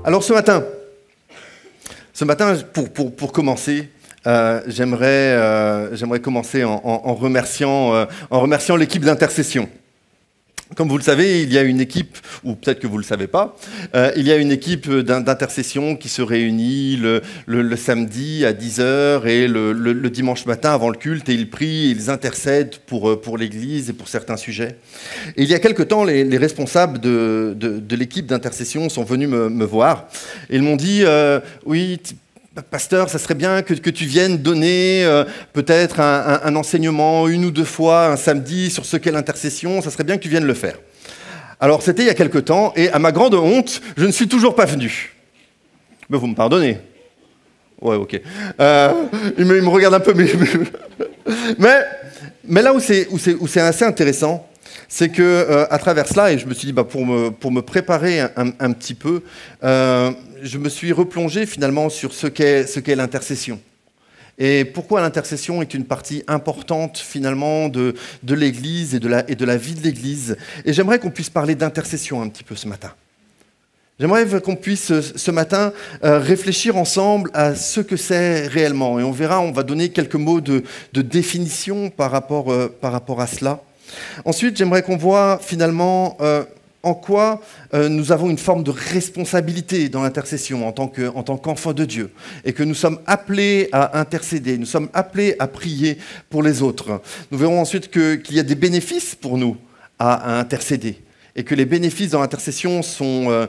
Alors ce matin, pour commencer, j'aimerais commencer en remerciant l'équipe d'intercession. Comme vous le savez, il y a une équipe, ou peut-être que vous ne le savez pas, il y a une équipe d'intercession qui se réunit le samedi à 10h et le dimanche matin avant le culte, et ils prient, ils intercèdent pour l'Église et pour certains sujets. Et il y a quelque temps, les responsables de l'équipe d'intercession sont venus me voir, et ils m'ont dit oui, pasteur, ça serait bien que tu viennes donner peut-être un enseignement une ou deux fois un samedi sur ce qu'est l'intercession, ça serait bien que tu viennes le faire. Alors c'était il y a quelque temps, et à ma grande honte, je ne suis toujours pas venu. Mais vous me pardonnez? Ouais, ok. Il me regarde un peu, mais là où c'est assez intéressant, c'est que à travers cela, et je me suis dit, pour me préparer un petit peu, je me suis replongé finalement sur ce qu'est l'intercession. Et pourquoi l'intercession est une partie importante finalement de l'Église et de la vie de l'Église. Et j'aimerais qu'on puisse parler d'intercession un petit peu ce matin. J'aimerais qu'on puisse ce matin réfléchir ensemble à ce que c'est réellement. Et on verra, on va donner quelques mots de définition par rapport à cela. Ensuite, j'aimerais qu'on voit finalement en quoi nous avons une forme de responsabilité dans l'intercession en tant qu'enfants de Dieu, et que nous sommes appelés à intercéder, nous sommes appelés à prier pour les autres. Nous verrons ensuite qu'il y a des bénéfices pour nous à intercéder, et que les bénéfices dans l'intercession sont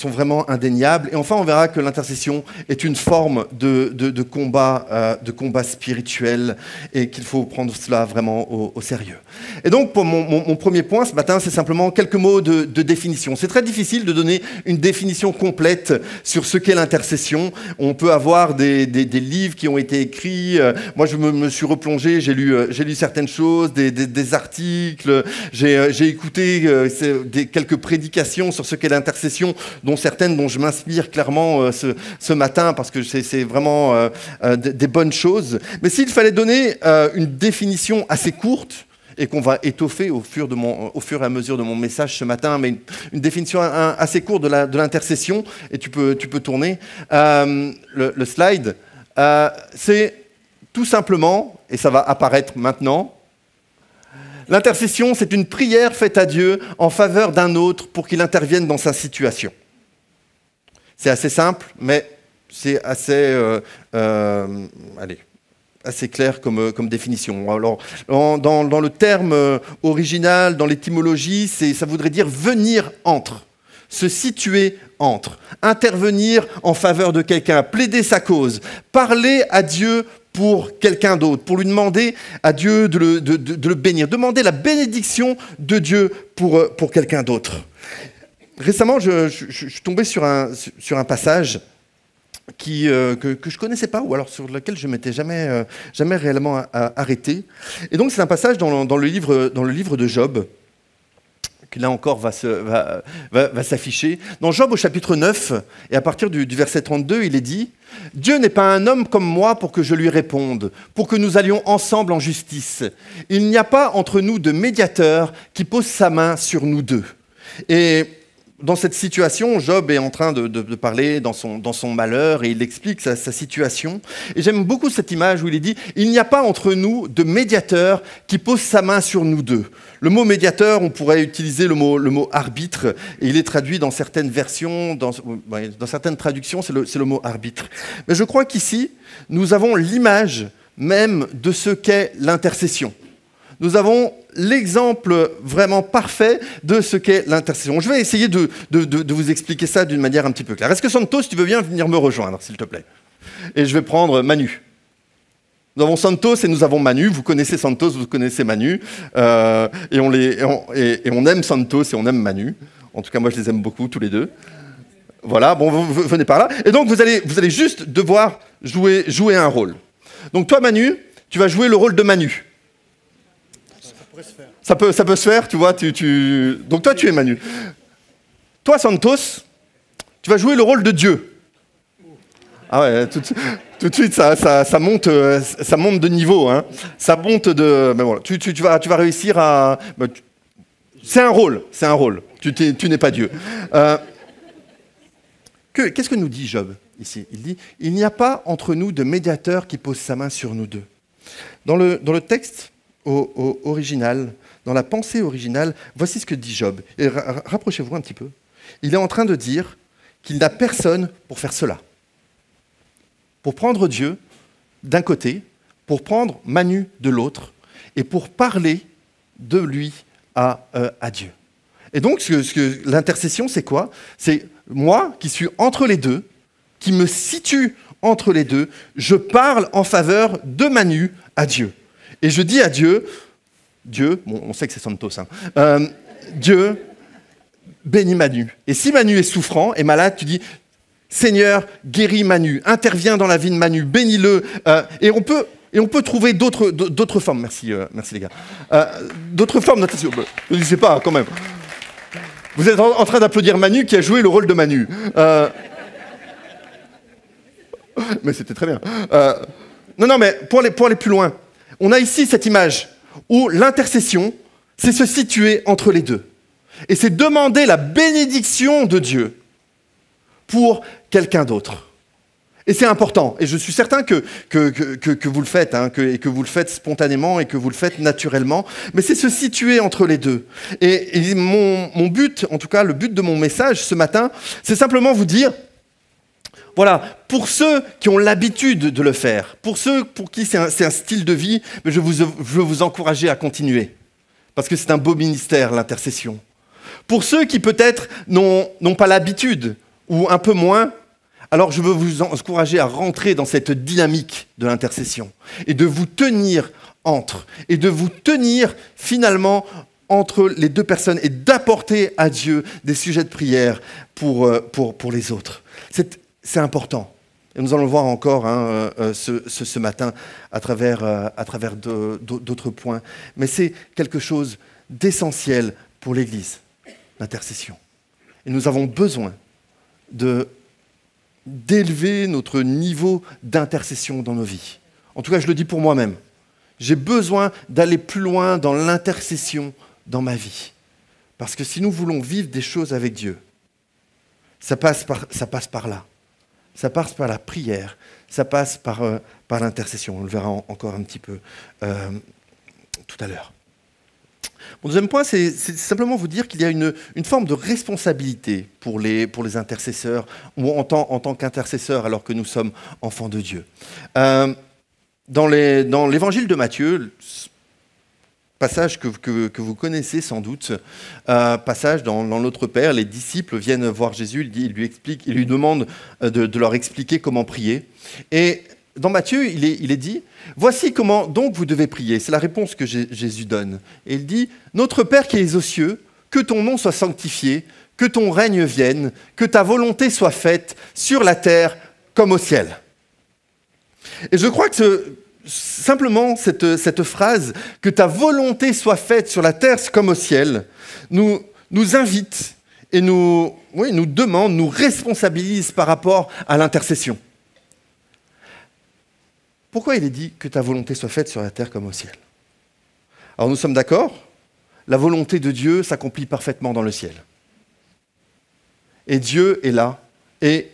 vraiment indéniables. Et enfin, on verra que l'intercession est une forme de combat spirituel, et qu'il faut prendre cela vraiment au sérieux. Et donc, pour mon premier point ce matin, c'est simplement quelques mots de définition. C'est très difficile de donner une définition complète sur ce qu'est l'intercession. On peut avoir des livres qui ont été écrits. Moi, je me suis replongé, j'ai lu certaines choses, des articles, j'ai écouté quelques prédications sur ce qu'est l'intercession, dont certaines dont je m'inspire clairement ce matin, parce que c'est vraiment des bonnes choses. Mais s'il fallait donner une définition assez courte, et qu'on va étoffer au fur et à mesure de mon message ce matin, mais une définition assez courte de l'intercession, et tu peux tourner le slide, c'est tout simplement, et ça va apparaître maintenant, l'intercession, c'est une prière faite à Dieu en faveur d'un autre pour qu'il intervienne dans sa situation. C'est assez simple, mais c'est assez clair comme définition. Alors, dans le terme original, dans l'étymologie, ça voudrait dire venir entre, se situer entre, intervenir en faveur de quelqu'un, plaider sa cause, parler à Dieu pour quelqu'un d'autre, pour lui demander à Dieu de le bénir, demander la bénédiction de Dieu pour quelqu'un d'autre. Récemment, je suis tombé sur un passage que je ne connaissais pas, ou alors sur lequel je ne m'étais jamais réellement arrêté. Et donc c'est un passage dans le livre de Job, qui là encore va s'afficher. Dans Job au chapitre 9, et à partir du verset 32, il est dit « Dieu n'est pas un homme comme moi pour que je lui réponde, pour que nous allions ensemble en justice. Il n'y a pas entre nous de médiateur qui pose sa main sur nous deux. » Et dans cette situation, Job est en train de parler dans son malheur, et il explique sa situation. Et j'aime beaucoup cette image où il est dit « Il n'y a pas entre nous de médiateur qui pose sa main sur nous deux ». Le mot médiateur, on pourrait utiliser le mot arbitre, et il est traduit dans certaines versions, dans certaines traductions, c'est le mot arbitre. Mais je crois qu'ici, nous avons l'image même de ce qu'est l'intercession. Nous avons l'exemple vraiment parfait de ce qu'est l'intercession. Je vais essayer de vous expliquer ça d'une manière un petit peu claire. Est-ce que Santos, tu veux bien venir me rejoindre, s'il te plaît? Et je vais prendre Manu. Nous avons Santos et nous avons Manu. Vous connaissez Santos, vous connaissez Manu. Et on aime Santos et on aime Manu. En tout cas, moi, je les aime beaucoup, tous les deux. Voilà, bon, vous venez par là. Et donc, vous allez juste devoir jouer un rôle. Donc, toi, Manu, tu vas jouer le rôle de Manu. Ça peut se faire, tu vois. Donc toi, tu es Manu. Toi, Santos, tu vas jouer le rôle de Dieu. Ah ouais, tout de suite, ça monte de niveau. Hein. Ça monte de... Ben voilà, tu vas réussir à... C'est un rôle. Tu n'es pas Dieu. Qu'est-ce que nous dit Job ici? Il dit « Il n'y a pas entre nous de médiateur qui pose sa main sur nous deux ». Dans le texte original, dans la pensée originale, voici ce que dit Job. Et rapprochez-vous un petit peu. Il est en train de dire qu'il n'a personne pour faire cela. Pour prendre Dieu d'un côté, pour prendre Manu de l'autre, et pour parler de lui à Dieu. Et donc, l'intercession, c'est quoi? C'est moi qui suis entre les deux, qui me situe entre les deux, je parle en faveur de Manu à Dieu. Et je dis à Dieu, bon, on sait que c'est Santos, hein, Dieu, bénis Manu. Et si Manu est souffrant et malade, tu dis, Seigneur, guéris Manu, interviens dans la vie de Manu, bénis-le. Et on peut trouver d'autres formes. Merci les gars. D'autres formes d'intercession. Ne disais pas, quand même. Vous êtes en train d'applaudir Manu qui a joué le rôle de Manu. Mais c'était très bien. Non, mais pour aller plus loin, on a ici cette image où l'intercession, c'est se situer entre les deux. Et c'est demander la bénédiction de Dieu pour quelqu'un d'autre. Et c'est important. Et je suis certain que vous le faites, hein, et que vous le faites spontanément et que vous le faites naturellement. Mais c'est se situer entre les deux. Et mon but, en tout cas, le but de mon message ce matin, c'est simplement vous dire, voilà, pour ceux qui ont l'habitude de le faire, pour ceux pour qui c'est un style de vie, je veux vous encourager à continuer. Parce que c'est un beau ministère, l'intercession. Pour ceux qui peut-être n'ont pas l'habitude, ou un peu moins, alors je veux vous encourager à rentrer dans cette dynamique de l'intercession et de vous tenir entre, et de vous tenir finalement entre les deux personnes et d'apporter à Dieu des sujets de prière pour les autres. C'est important. Et nous allons le voir encore ce matin à travers d'autres points. Mais c'est quelque chose d'essentiel pour l'Église, l'intercession. Et nous avons besoin d'élever notre niveau d'intercession dans nos vies. En tout cas, je le dis pour moi-même. J'ai besoin d'aller plus loin dans l'intercession dans ma vie. Parce que si nous voulons vivre des choses avec Dieu, ça passe par là. Ça passe par la prière, ça passe par l'intercession. On le verra encore un petit peu tout à l'heure. Mon deuxième point, c'est simplement vous dire qu'il y a une forme de responsabilité pour les intercesseurs, ou en tant qu'intercesseurs alors que nous sommes enfants de Dieu. Dans l'évangile de Matthieu, passage que vous connaissez sans doute, passage dans l'Autre Père, les disciples viennent voir Jésus, il lui demande de leur expliquer comment prier. Et dans Matthieu, il est dit, « Voici comment donc vous devez prier. » C'est la réponse que Jésus donne. Et il dit, « Notre Père qui es aux cieux, que ton nom soit sanctifié, que ton règne vienne, que ta volonté soit faite sur la terre comme au ciel. » Et je crois que simplement cette phrase, « que ta volonté soit faite sur la terre comme au ciel », nous invite et nous demande, nous responsabilise par rapport à l'intercession. Pourquoi il est dit que ta volonté soit faite sur la terre comme au ciel? Alors nous sommes d'accord, la volonté de Dieu s'accomplit parfaitement dans le ciel. Et Dieu est là, et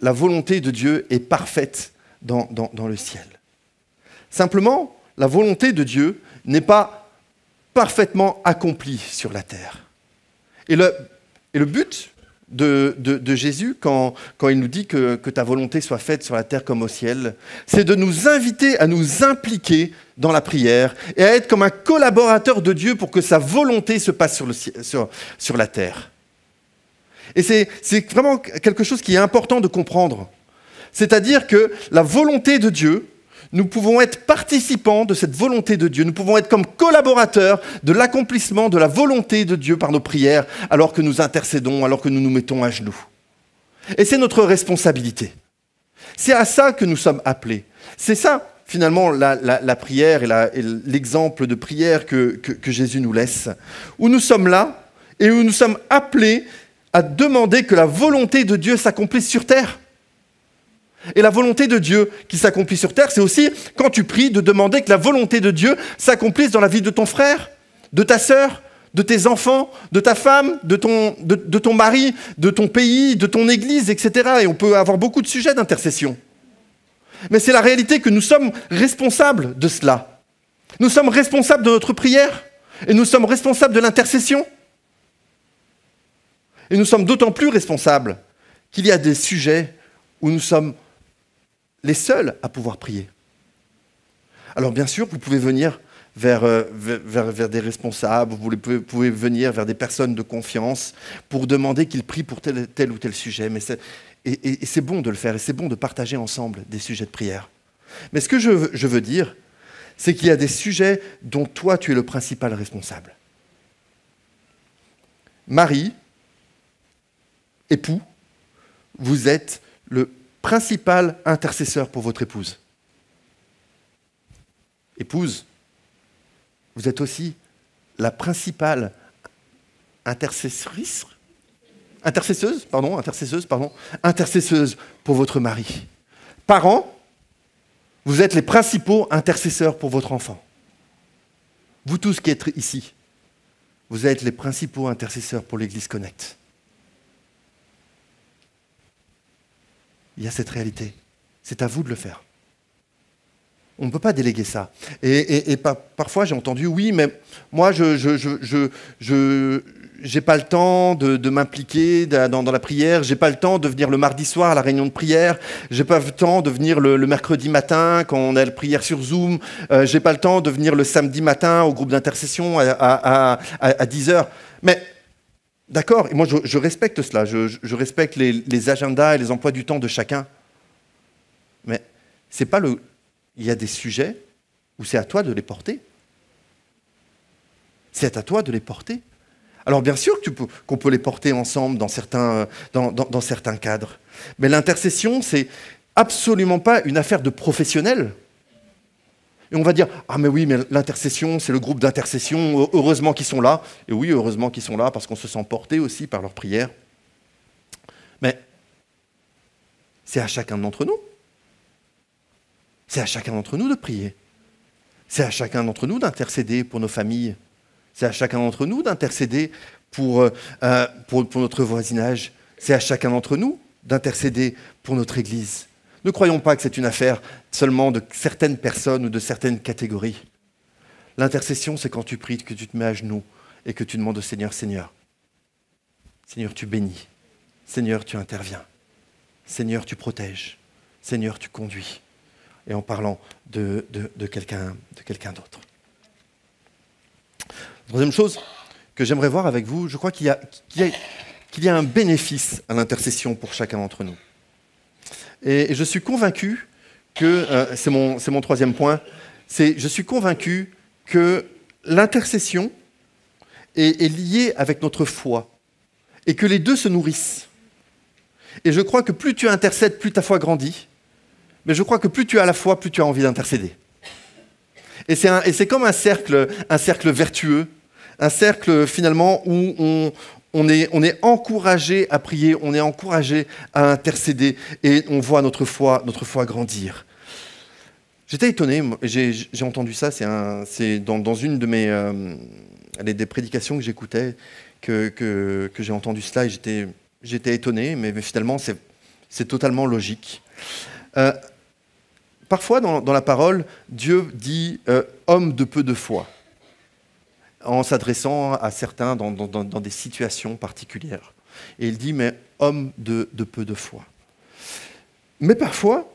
la volonté de Dieu est parfaite dans le ciel. Simplement, la volonté de Dieu n'est pas parfaitement accomplie sur la terre. Et le but de Jésus, quand il nous dit que ta volonté soit faite sur la terre comme au ciel, c'est de nous inviter à nous impliquer dans la prière et à être comme un collaborateur de Dieu pour que sa volonté se passe sur la terre. Et c'est vraiment quelque chose qui est important de comprendre. C'est-à-dire que la volonté de Dieu, nous pouvons être participants de cette volonté de Dieu. Nous pouvons être comme collaborateurs de l'accomplissement de la volonté de Dieu par nos prières, alors que nous intercédons, alors que nous nous mettons à genoux. Et c'est notre responsabilité. C'est à ça que nous sommes appelés. C'est ça, finalement, la prière et l'exemple de prière que Jésus nous laisse, où nous sommes là et où nous sommes appelés à demander que la volonté de Dieu s'accomplisse sur terre. Et la volonté de Dieu qui s'accomplit sur terre, c'est aussi, quand tu pries, de demander que la volonté de Dieu s'accomplisse dans la vie de ton frère, de ta sœur, de tes enfants, de ta femme, de ton mari, de ton pays, de ton église, etc. Et on peut avoir beaucoup de sujets d'intercession. Mais c'est la réalité que nous sommes responsables de cela. Nous sommes responsables de notre prière et nous sommes responsables de l'intercession. Et nous sommes d'autant plus responsables qu'il y a des sujets où nous sommes les seuls à pouvoir prier. Alors bien sûr, vous pouvez venir vers des responsables, vous pouvez venir vers des personnes de confiance pour demander qu'ils prient pour tel ou tel sujet. Mais c'est bon de le faire et c'est bon de partager ensemble des sujets de prière. Mais ce que je veux dire, c'est qu'il y a des sujets dont toi, tu es le principal responsable. Marie, époux, vous êtes le principal intercesseur pour votre épouse. Épouse, vous êtes aussi la principale intercesseuse pour votre mari. Parents, vous êtes les principaux intercesseurs pour votre enfant. Vous tous qui êtes ici, vous êtes les principaux intercesseurs pour l'Église Connect. Il y a cette réalité. C'est à vous de le faire. On ne peut pas déléguer ça. Et parfois, j'ai entendu, oui, mais moi, je n'ai pas le temps de m'impliquer dans la prière, je n'ai pas le temps de venir le mardi soir à la réunion de prière, je n'ai pas le temps de venir le mercredi matin quand on a la prière sur Zoom, je n'ai pas le temps de venir le samedi matin au groupe d'intercession à 10h. Mais d'accord, et moi je respecte cela, je respecte les agendas et les emplois du temps de chacun. Mais c'est pas il y a des sujets où c'est à toi de les porter. C'est à toi de les porter. Alors bien sûr qu'on peut les porter ensemble dans certains cadres. Mais l'intercession, c'est absolument pas une affaire de professionnels. Et on va dire, ah mais oui, mais l'intercession, c'est le groupe d'intercession, heureusement qu'ils sont là. Et oui, heureusement qu'ils sont là, parce qu'on se sent porté aussi par leur prière. Mais c'est à chacun d'entre nous. C'est à chacun d'entre nous de prier. C'est à chacun d'entre nous d'intercéder pour nos familles. C'est à chacun d'entre nous d'intercéder pour notre voisinage. C'est à chacun d'entre nous d'intercéder pour notre Église. Ne croyons pas que c'est une affaire seulement de certaines personnes ou de certaines catégories. L'intercession, c'est quand tu pries, que tu te mets à genoux et que tu demandes au Seigneur, Seigneur, tu bénis. Seigneur, tu interviens. Seigneur, tu protèges. Seigneur, tu conduis. Et en parlant de quelqu'un d'autre. Troisième chose que j'aimerais voir avec vous, je crois qu'il y a un bénéfice à l'intercession pour chacun d'entre nous. Et je suis convaincu que, c'est mon troisième point, je suis convaincu que l'intercession est liée avec notre foi et que les deux se nourrissent. Et je crois que plus tu intercèdes, plus ta foi grandit. Mais je crois que plus tu as la foi, plus tu as envie d'intercéder. Et c'est comme un cercle vertueux, un cercle finalement où on est encouragé à prier, on est encouragé à intercéder et on voit notre foi grandir. J'étais étonné, j'ai entendu ça, c'est dans une de des prédications que j'écoutais que j'ai entendu cela et j'étais étonné, mais finalement c'est totalement logique. Parfois, dans la parole, Dieu dit « homme de peu de foi », en s'adressant à certains dans des situations particulières. Et il dit « mais homme de peu de foi ». Mais parfois,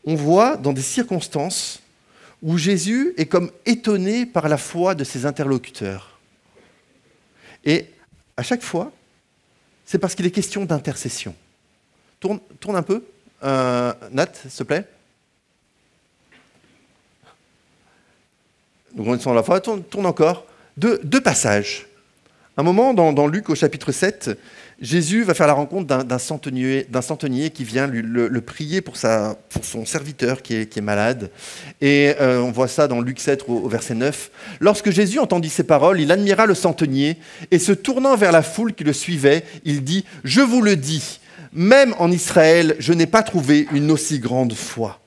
on voit dans des circonstances où Jésus est comme étonné par la foi de ses interlocuteurs. Et à chaque fois, c'est parce qu'il est question d'intercession. Tourne un peu. Nat, s'il te plaît. Donc on est sur la foi, tourne encore. Deux passages. Un moment, dans Luc au chapitre 7, Jésus va faire la rencontre d'un centenier qui vient le prier pour son serviteur qui est malade. Et on voit ça dans Luc 7 au verset 9. Lorsque Jésus entendit ces paroles, il admira le centenier et se tournant vers la foule qui le suivait, il dit « Je vous le dis, même en Israël, je n'ai pas trouvé une aussi grande foi. »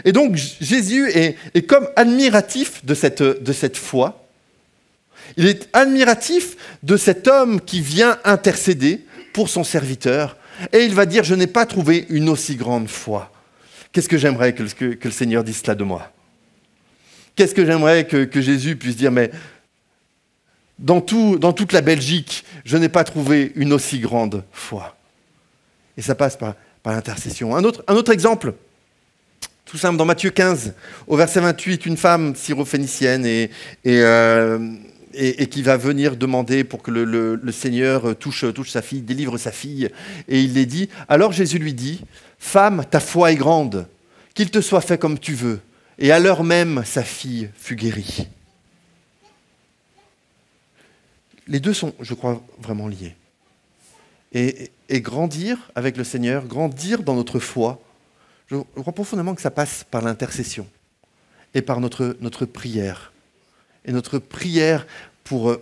Et donc Jésus est comme admiratif de cette foi. Il est admiratif de cet homme qui vient intercéder pour son serviteur. Et il va dire, je n'ai pas trouvé une aussi grande foi. Qu'est-ce que j'aimerais que le Seigneur dise cela de moi? Qu'est-ce que j'aimerais que Jésus puisse dire, mais dans toute la Belgique, je n'ai pas trouvé une aussi grande foi. Et ça passe par l'intercession. Un autre exemple, tout simple, dans Matthieu 15, au verset 28, une femme syrophénicienne et qui va venir demander pour que le Seigneur touche sa fille, délivre sa fille. Et il les dit, alors Jésus lui dit, « Femme, ta foi est grande, qu'il te soit fait comme tu veux. » Et à l'heure même, sa fille fut guérie. Les deux sont, je crois, vraiment liés. Et grandir avec le Seigneur, grandir dans notre foi, je crois profondément que ça passe par l'intercession et par notre prière. Et notre prière pour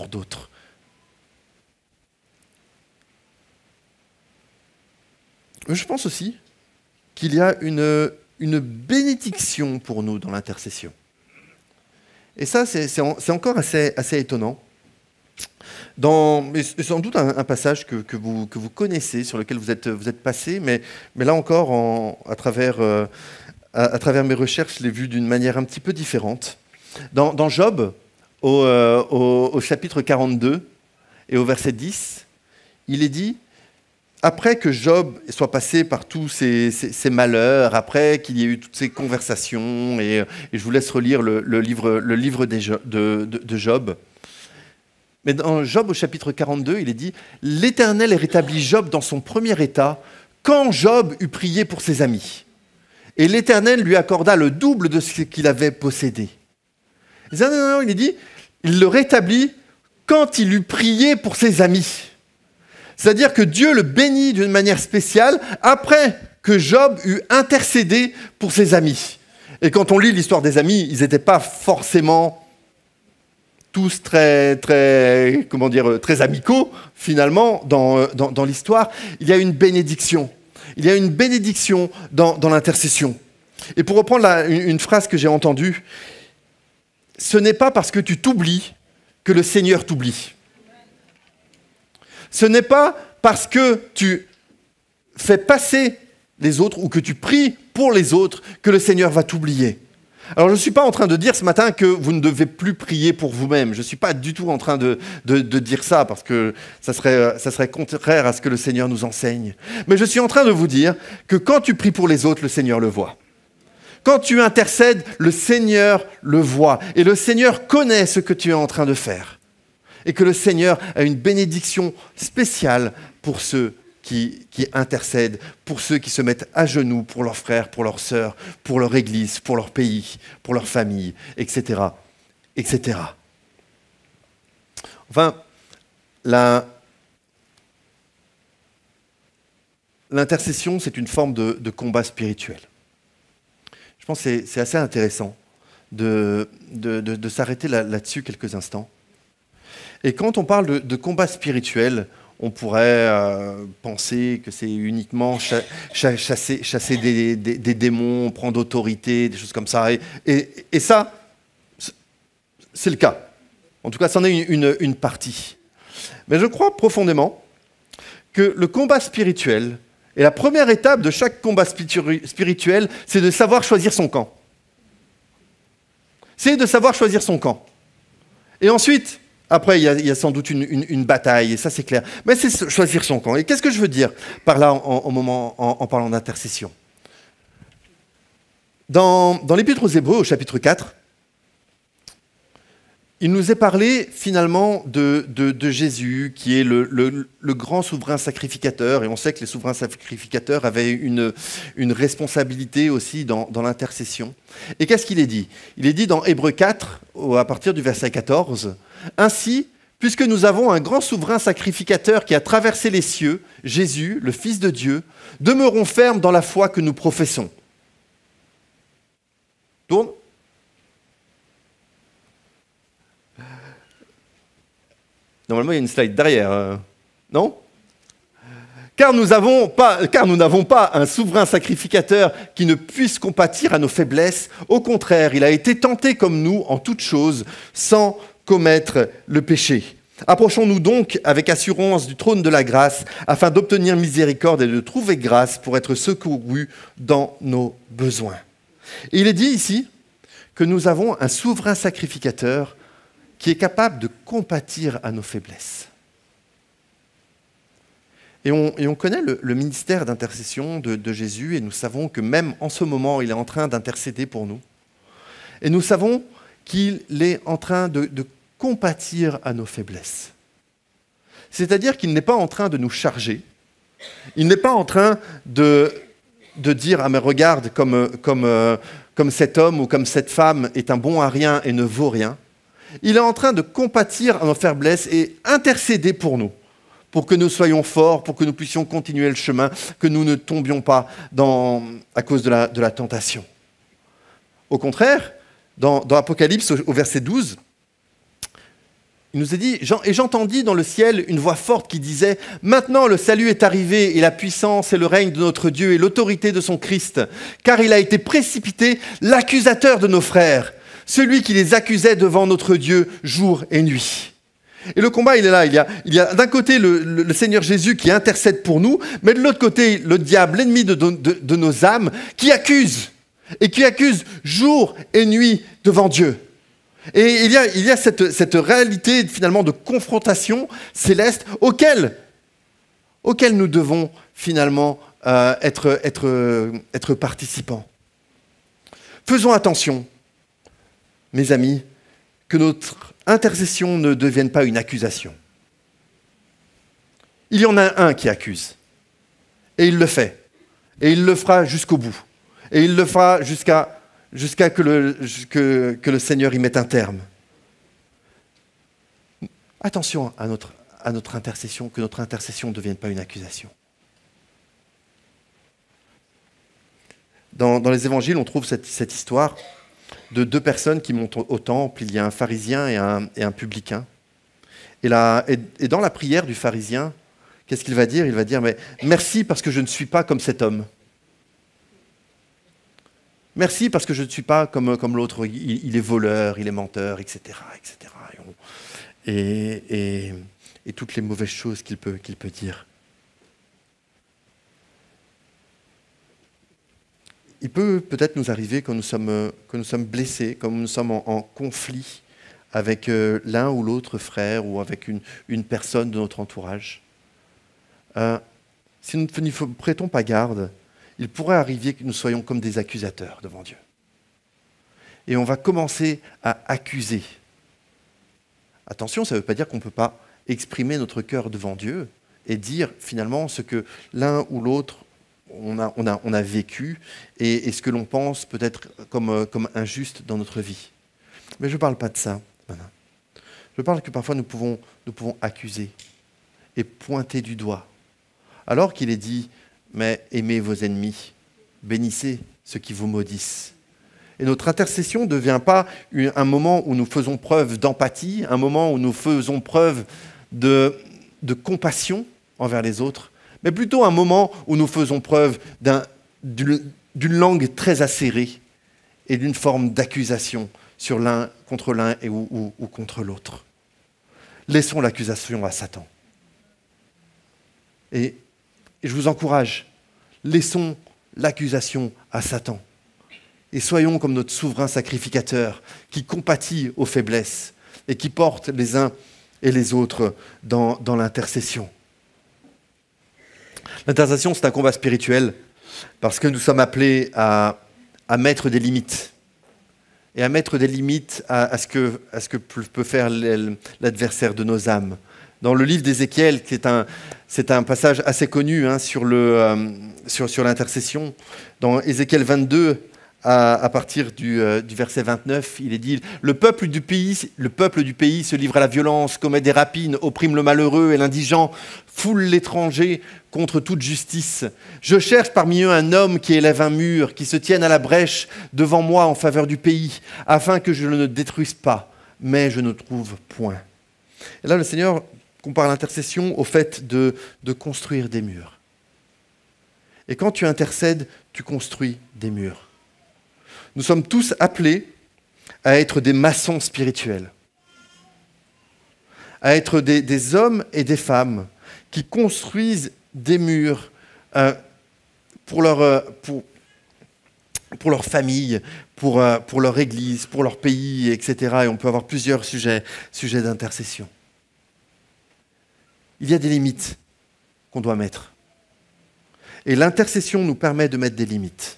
d'autres. Je pense aussi qu'il y a une bénédiction pour nous dans l'intercession. Et ça, c'est encore assez étonnant. C'est sans doute un passage que vous connaissez, sur lequel vous êtes passé, mais là encore, à travers mes recherches, je l'ai vu d'une manière un petit peu différente. Dans Job, au chapitre 42 et au verset 10, il est dit, après que Job soit passé par tous ces malheurs, après qu'il y ait eu toutes ces conversations, et je vous laisse relire le livre de Job. Mais dans Job, au chapitre 42, il est dit « L'Éternel rétablit Job dans son premier état, quand Job eut prié pour ses amis. Et l'Éternel lui accorda le double de ce qu'il avait possédé. » Non, il est dit « Il le rétablit quand il eut prié pour ses amis. » C'est-à-dire que Dieu le bénit d'une manière spéciale après que Job eut intercédé pour ses amis. Et quand on lit l'histoire des amis, ils n'étaient pas forcément tous très amicaux, finalement, dans l'histoire. Il y a une bénédiction. Il y a une bénédiction dans l'intercession. Et pour reprendre une phrase que j'ai entendue, ce n'est pas parce que tu t'oublies que le Seigneur t'oublie. Ce n'est pas parce que tu fais passer les autres ou que tu pries pour les autres que le Seigneur va t'oublier. Alors je ne suis pas en train de dire ce matin que vous ne devez plus prier pour vous-même. Je ne suis pas du tout en train de dire ça parce que ça serait contraire à ce que le Seigneur nous enseigne. Mais je suis en train de vous dire que quand tu pries pour les autres, le Seigneur le voit. Quand tu intercèdes, le Seigneur le voit. Et le Seigneur connaît ce que tu es en train de faire. Et que le Seigneur a une bénédiction spéciale pour ceux qui intercèdent, pour ceux qui se mettent à genoux pour leurs frères, pour leurs sœurs, pour leur église, pour leur pays, pour leur famille, etc. etc. Enfin, l'intercession, c'est une forme de combat spirituel. Je pense que c'est assez intéressant de s'arrêter là-dessus quelques instants. Et quand on parle de combat spirituel, on pourrait penser que c'est uniquement chasser des démons, prendre autorité, des choses comme ça. Et ça, c'est le cas. En tout cas, c'en est une partie. Mais je crois profondément que le combat spirituel, et la première étape de chaque combat spirituel, c'est de savoir choisir son camp. C'est de savoir choisir son camp. Et ensuite, après, il y a sans doute une bataille, et ça c'est clair. Mais c'est choisir son camp. Et qu'est-ce que je veux dire par là en parlant d'intercession? Dans l'Épître aux Hébreux, au chapitre 4, il nous est parlé finalement de Jésus, qui est le grand souverain sacrificateur. Et on sait que les souverains sacrificateurs avaient une responsabilité aussi dans l'intercession. Et qu'est-ce qu'il est dit? Il est dit dans Hébreux 4, à partir du verset 14, « Ainsi, puisque nous avons un grand souverain sacrificateur qui a traversé les cieux, Jésus, le Fils de Dieu, demeurons fermes dans la foi que nous professons. » Tourne. Normalement, il y a une slide derrière, non? Car nous n'avons pas un souverain sacrificateur qui ne puisse compatir à nos faiblesses. Au contraire, il a été tenté comme nous en toutes choses, sans commettre le péché. Approchons-nous donc avec assurance du trône de la grâce afin d'obtenir miséricorde et de trouver grâce pour être secourus dans nos besoins. Et il est dit ici que nous avons un souverain sacrificateur qui est capable de compatir à nos faiblesses. Et on connaît le ministère d'intercession de Jésus et nous savons que même en ce moment, il est en train d'intercéder pour nous. Et nous savons qu'il est en train de compatir à nos faiblesses. C'est-à-dire qu'il n'est pas en train de nous charger, il n'est pas en train de dire « Ah mais regarde, comme cet homme ou comme cette femme est un bon à rien et ne vaut rien », il est en train de compatir à nos faiblesses et intercéder pour nous, pour que nous soyons forts, pour que nous puissions continuer le chemin, que nous ne tombions pas à cause de la tentation. Au contraire, dans Apocalypse, au verset 12, il nous est dit, et j'entendis dans le ciel une voix forte qui disait « Maintenant le salut est arrivé et la puissance et le règne de notre Dieu et l'autorité de son Christ, car il a été précipité l'accusateur de nos frères, celui qui les accusait devant notre Dieu jour et nuit. » Et le combat, il est là. Il y a d'un côté le Seigneur Jésus qui intercède pour nous, mais de l'autre côté, le diable, l'ennemi de nos âmes, qui accuse, et qui accuse jour et nuit devant Dieu. Et il y a cette réalité finalement de confrontation céleste auquel nous devons finalement être participants. Faisons attention, mes amis, que notre intercession ne devienne pas une accusation. Il y en a un qui accuse, et il le fait, et il le fera jusqu'au bout, et il le fera jusqu'à que le Seigneur y mette un terme. Attention à notre intercession, que notre intercession ne devienne pas une accusation. Dans les évangiles, on trouve cette histoire de deux personnes qui montent au temple. Il y a un pharisien et un publicain. Et dans la prière du pharisien, qu'est-ce qu'il va dire ? Il va dire « Mais merci parce que je ne suis pas comme cet homme. Merci parce que je ne suis pas comme l'autre, il est voleur, il est menteur, etc. etc. Et toutes les mauvaises choses qu'il peut dire. » Il peut peut-être nous arriver quand nous sommes blessés, quand nous sommes en conflit avec l'un ou l'autre frère ou avec une personne de notre entourage. Si nous ne prêtons pas garde, il pourrait arriver que nous soyons comme des accusateurs devant Dieu. Et on va commencer à accuser. Attention, ça ne veut pas dire qu'on ne peut pas exprimer notre cœur devant Dieu et dire finalement ce que l'un ou l'autre on a vécu et ce que l'on pense peut-être comme injuste dans notre vie. Mais je ne parle pas de ça maintenant. Je parle que parfois nous pouvons accuser et pointer du doigt. Alors qu'il est dit, mais aimez vos ennemis, bénissez ceux qui vous maudissent. Et notre intercession ne devient pas un moment où nous faisons preuve d'empathie, un moment où nous faisons preuve de compassion envers les autres, mais plutôt un moment où nous faisons preuve d'une langue très acérée et d'une forme d'accusation sur contre l'un ou contre l'autre. Laissons l'accusation à Satan. Et je vous encourage, laissons l'accusation à Satan. Et soyons comme notre souverain sacrificateur qui compatit aux faiblesses et qui porte les uns et les autres dans l'intercession. L'intercession, c'est un combat spirituel parce que nous sommes appelés à mettre des limites et à mettre des limites à ce que peut faire l'adversaire de nos âmes. Dans le livre d'Ézéchiel, c'est un passage assez connu sur l'intercession, dans Ézéchiel 22, à partir du verset 29, il est dit « Le peuple du pays se livre à la violence, commet des rapines, opprime le malheureux et l'indigent, foule l'étranger contre toute justice. Je cherche parmi eux un homme qui élève un mur, qui se tienne à la brèche devant moi en faveur du pays, afin que je ne le détruise pas, mais je ne trouve point. » Et là, le Seigneur compare l'intercession au fait de construire des murs. Et quand tu intercèdes, tu construis des murs. Nous sommes tous appelés à être des maçons spirituels. à être des hommes et des femmes qui construisent des murs pour leur famille, pour leur église, pour leur pays, etc. Et on peut avoir plusieurs sujets d'intercession. Il y a des limites qu'on doit mettre. Et l'intercession nous permet de mettre des limites.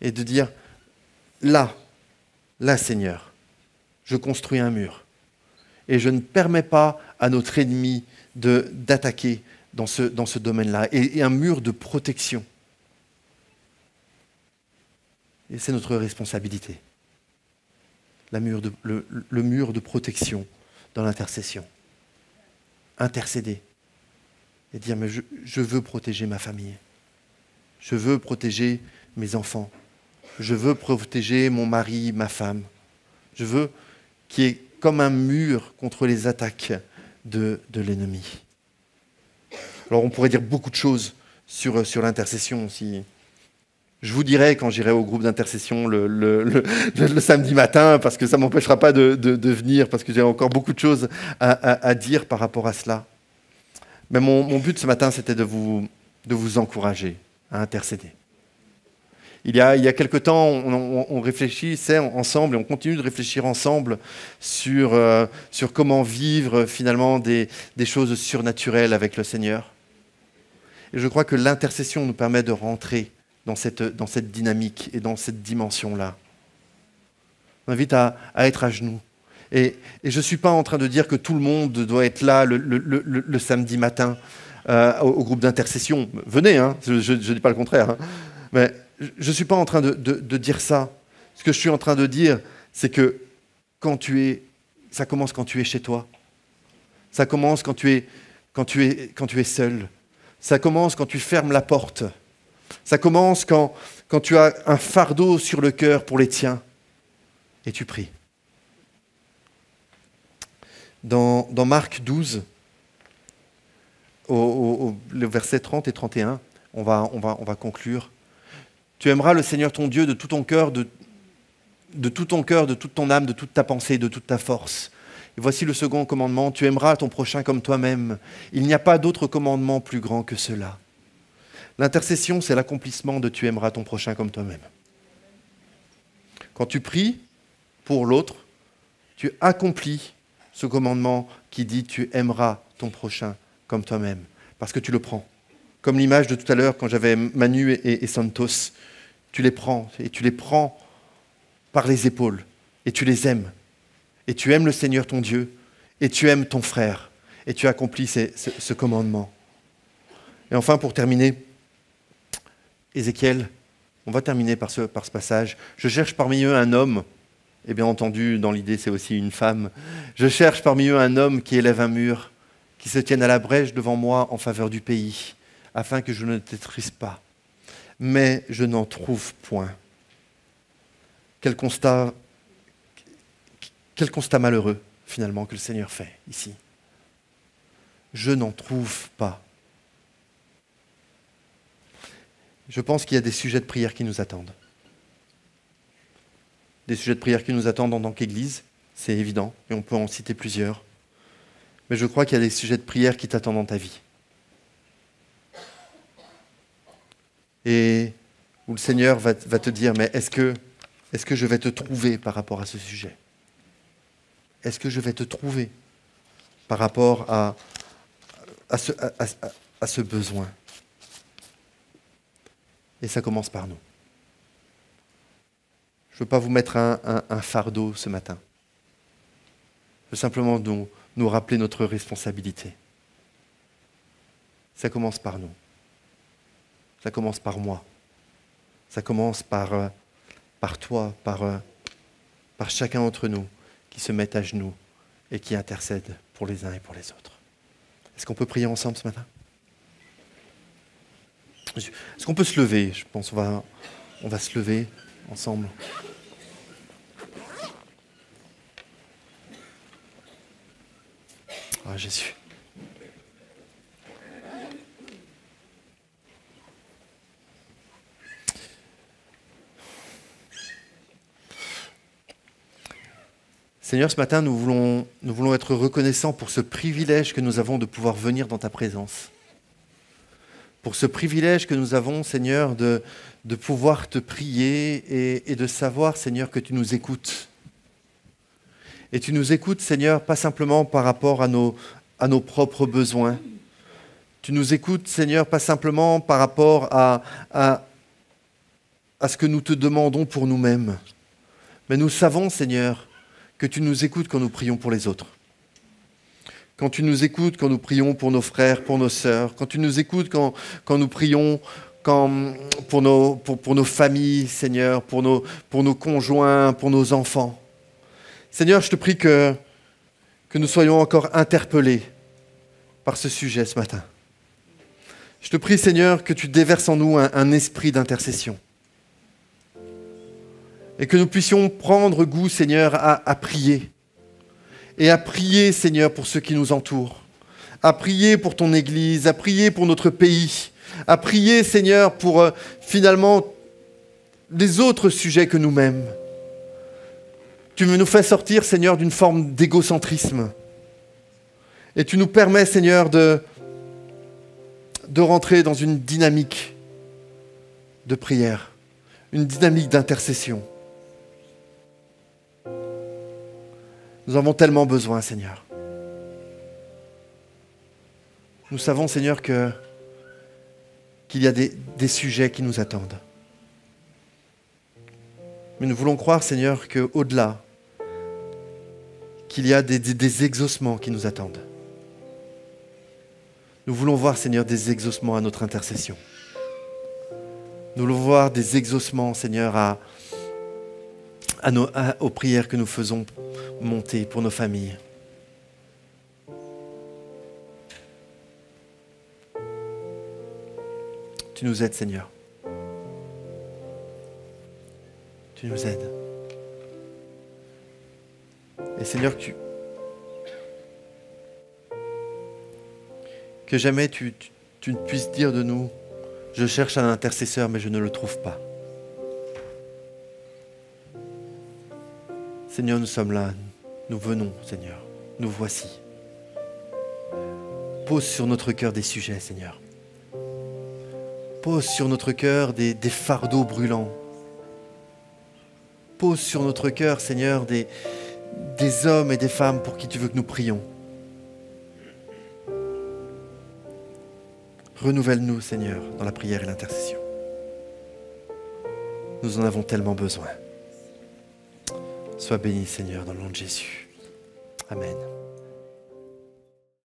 Et de dire, là, Seigneur, je construis un mur. Et je ne permets pas à notre ennemi d'attaquer dans ce domaine-là. Et un mur de protection. Et c'est notre responsabilité. Le mur de protection dans l'intercession. Intercéder. Et dire, mais je veux protéger ma famille. Je veux protéger mes enfants. Je veux protéger mon mari, ma femme. Je veux qu'il y ait comme un mur contre les attaques de l'ennemi. Alors on pourrait dire beaucoup de choses sur l'intercession. Je vous dirai quand j'irai au groupe d'intercession le samedi matin, parce que ça ne m'empêchera pas de venir, parce que j'ai encore beaucoup de choses à dire par rapport à cela. Mais mon but ce matin, c'était de vous encourager à intercéder. Il y a quelque temps, on réfléchissait ensemble et on continue de réfléchir ensemble sur comment vivre finalement des choses surnaturelles avec le Seigneur. Et je crois que l'intercession nous permet de rentrer dans cette dynamique et dans cette dimension-là. On invite à être à genoux. Et je ne suis pas en train de dire que tout le monde doit être là le samedi matin au groupe d'intercession. Venez, hein, je ne dis pas le contraire. Hein. Mais je ne suis pas en train de dire ça. Ce que je suis en train de dire, c'est que ça commence quand tu es chez toi. Ça commence quand tu es seul. Ça commence quand tu fermes la porte. Ça commence quand tu as un fardeau sur le cœur pour les tiens. Et tu pries. Dans Marc 12, au versets 30 et 31, on va conclure. Tu aimeras le Seigneur ton Dieu de tout ton cœur, de tout ton cœur, de toute ton âme, de toute ta pensée, de toute ta force. Et voici le second commandement, tu aimeras ton prochain comme toi-même. Il n'y a pas d'autre commandement plus grand que cela. L'intercession, c'est l'accomplissement de tu aimeras ton prochain comme toi-même. Quand tu pries pour l'autre, tu accomplis ce commandement qui dit tu aimeras ton prochain comme toi-même, parce que tu le prends. Comme l'image de tout à l'heure, quand j'avais Manu et Santos, tu les prends, et tu les prends par les épaules, et tu les aimes. Et tu aimes le Seigneur ton Dieu, et tu aimes ton frère, et tu accomplis ce commandement. Et enfin, pour terminer, Ézéchiel, on va terminer par ce passage. Je cherche parmi eux un homme, et bien entendu, dans l'idée, c'est aussi une femme. Je cherche parmi eux un homme qui élève un mur, qui se tienne à la brèche devant moi en faveur du pays, afin que je ne détruise pas. Mais je n'en trouve point. Quel constat malheureux, finalement, que le Seigneur fait ici. Je n'en trouve pas. Je pense qu'il y a des sujets de prière qui nous attendent. Des sujets de prière qui nous attendent en tant qu'Église, c'est évident, et on peut en citer plusieurs. Mais je crois qu'il y a des sujets de prière qui t'attendent dans ta vie. Et où le Seigneur va te dire, mais est-ce que je vais te trouver par rapport à ce sujet? Est-ce que je vais te trouver par rapport à ce besoin? Et ça commence par nous. Je ne veux pas vous mettre un fardeau ce matin. Je veux simplement nous rappeler notre responsabilité. Ça commence par nous. Ça commence par moi. Ça commence par toi, par chacun d'entre nous qui se met à genoux et qui intercède pour les uns et pour les autres. Est-ce qu'on peut prier ensemble ce matin? Est-ce qu'on peut se lever? Je pense qu'on va se lever ensemble. Ah, Jésus. Seigneur, ce matin, nous voulons être reconnaissants pour ce privilège que nous avons de pouvoir venir dans ta présence. Pour ce privilège que nous avons, Seigneur, de pouvoir te prier et de savoir, Seigneur, que tu nous écoutes. Et tu nous écoutes, Seigneur, pas simplement par rapport à nos propres besoins. Tu nous écoutes, Seigneur, pas simplement par rapport à ce que nous te demandons pour nous-mêmes. Mais nous savons, Seigneur, que tu nous écoutes quand nous prions pour les autres. Quand tu nous écoutes quand nous prions pour nos frères, pour nos sœurs. Quand tu nous écoutes quand nous prions pour nos familles, Seigneur, pour nos conjoints, pour nos enfants. Seigneur, je te prie que nous soyons encore interpellés par ce sujet ce matin. Je te prie, Seigneur, que tu déverses en nous un esprit d'intercession. Et que nous puissions prendre goût, Seigneur, à prier. Et à prier, Seigneur, pour ceux qui nous entourent. À prier pour ton Église, à prier pour notre pays. À prier, Seigneur, pour finalement les autres sujets que nous-mêmes. Tu nous fais sortir, Seigneur, d'une forme d'égocentrisme. Et tu nous permets, Seigneur, de rentrer dans une dynamique de prière, une dynamique d'intercession. Nous avons tellement besoin, Seigneur. Nous savons, Seigneur, qu'il y a des sujets qui nous attendent. Mais nous voulons croire, Seigneur, qu'au-delà, qu'il y a des exaucements qui nous attendent. Nous voulons voir, Seigneur, des exaucements à notre intercession. Nous voulons voir des exaucements, Seigneur, aux prières que nous faisons monter pour nos familles. Tu nous aides, Seigneur. Tu nous aides. Et Seigneur, que jamais tu ne puisses dire de nous, je cherche un intercesseur, mais je ne le trouve pas. Seigneur, nous sommes là, nous venons, Seigneur, nous voici. Pose sur notre cœur des sujets, Seigneur. Pose sur notre cœur des fardeaux brûlants. Pose sur notre cœur, Seigneur, des hommes et des femmes pour qui tu veux que nous prions. Renouvelle-nous, Seigneur, dans la prière et l'intercession. Nous en avons tellement besoin. Sois béni, Seigneur, dans le nom de Jésus. Amen.